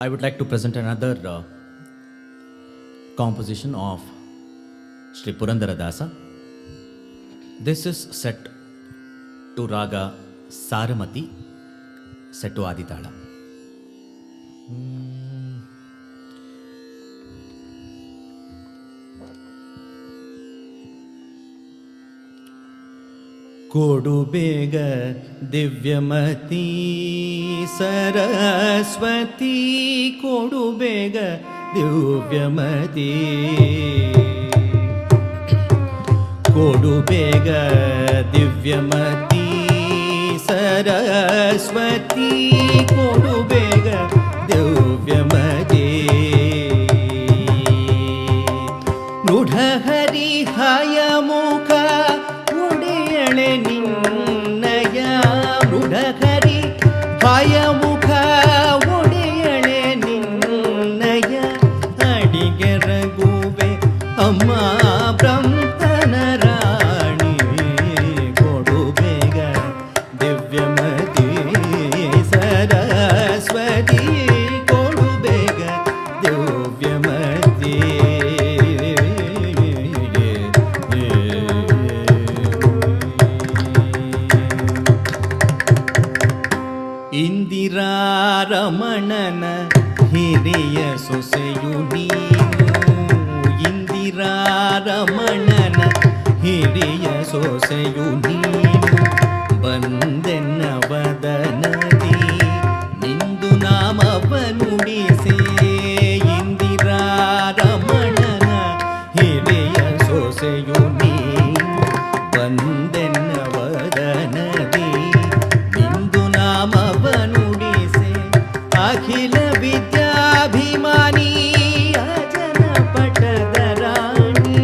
I would like to present another composition of Sri Purandara Dasa. This is set to Raga Saramati, set to Aditala. ಕೊಡು ಬೇಗ ದಿವ್ಯಮತಿ ಸರಸ್ವತಿ ಕೊಡು ಬೇಗ ದಿವ್ಯಮತಿ ಕೊಡು ಬೇಗ ದಿವ್ಯಮತಿ ಸರಸ್ವತಿ ಕೊಡು ಬೇಗ ದಿವ್ಯಮತಿ ಮೃಢಹರಿ ಹಯಮುಖ ನಿನ್ನಯ ಮೃಢಹರಿ ಭಯಮುಖ ಒಡೆಯಳೆ ನಿನ್ನಯ ಅಡಿಗೆ ರಘುವೆ ಅಮ್ಮ ಬ್ರಹ್ಮನ ರಾಣಿ ಕೊಡು ಬೇಗ ದಿವ್ಯಮತಿ ಸರಸ್ವತಿ ಕೊಡು ಬೇಗ ದಿವ್ಯಮತಿ ಇಂದಿರಾ ರಮಣನ ಹಿರಿಯ ಸೊಸೆಯು ನೀನು ಇಂದಿರಾ ರಮಣನ ಹಿರಿಯ ಸೊಸೆಯು ನೀನು ಬಂದೆನ್ನ ವದನದಿ ನಿಂದು ನಾಮವ ನುಡಿಸೆ ಇಂದಿರಾ ರಮಣನ ಹಿರಿಯ ಸೊಸೆಯು ನೀನು ಬಂದೆನ್ನ ವದನದಿ ಅಖಿಲ ವಿದ್ಯಾಭಿಮಾನಿ ಅಜನ ಪಟದ ರಾಣಿ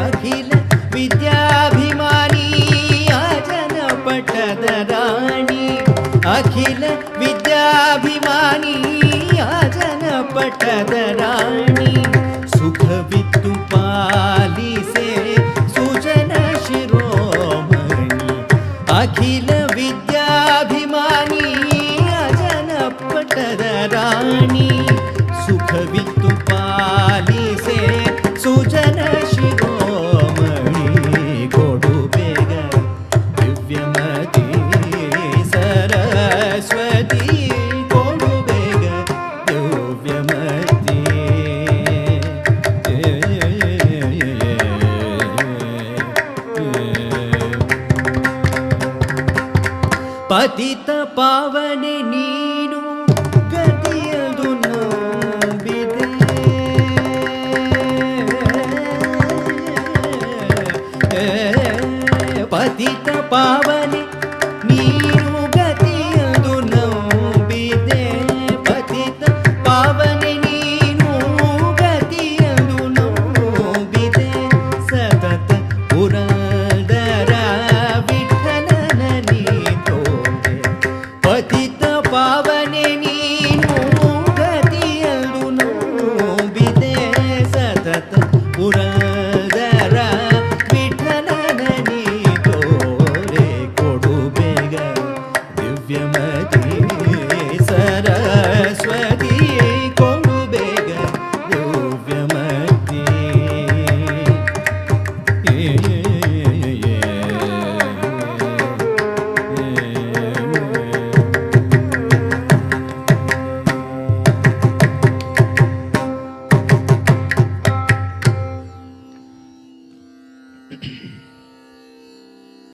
ಅಖಿಲ ವಿದ್ಯಾಭಿಮಾನಿ ಅಜನ ಪಟದ ರಾಣಿ ಅಖಿಲ ವಿದ್ಯಾಭಿಮಾನಿ ಅಜನ ಪಟದ ರಾಣಿ ಸುಖವಿತ್ತು ಪಾಲಿಸೆ ಸುಜನ ಶಿರೋಮಣಿ ಅಖಿಲ ವಿದ್ಯಾಭಿಮಾನಿ ಅಜನ ಪಟದ ರಾಣಿ ಸುಖವಿತ್ತು ಪಾಲಿಸೆ ಸುಜನ ಶಿರೋಮಣಿ ಕೊಡು ಬೇಗ ದಿವ್ಯಮತಿ ಸರಸ್ವತಿ ಕೊಡು ಬೇಗ ದಿವ್ಯಮತಿ ಪತಿತ ಪಾವನೆ ನೀನು ಗತಿಯದು ನಂಬಿದೆ ಪತಿತ ಪಾವನೆ ನೀನು ಗತಿಯದು ನಂಬಿದೆ ಪತಿತ ಪಾವನೆ ನೀನು ಗತಿಯದು ನಂಬಿದೆ ಸತತ ಪುರಂದರ ವಿಠಲನ ನೀತೋದೆ ಪತಿತ ಪಾವನೆ ನೀನು ಗತಿಯದು ನಂಬಿದೆ ಸತತ ಪುರಂದರ ವಿಠಲನ ನೀತೋರೆ ಕೊಡು ಬೇಗ ದಿವ್ಯಮತಿ ಸರಸ್ವತಿ ಕೊಡು ಬೇಗ ದಿವ್ಯಮತಿ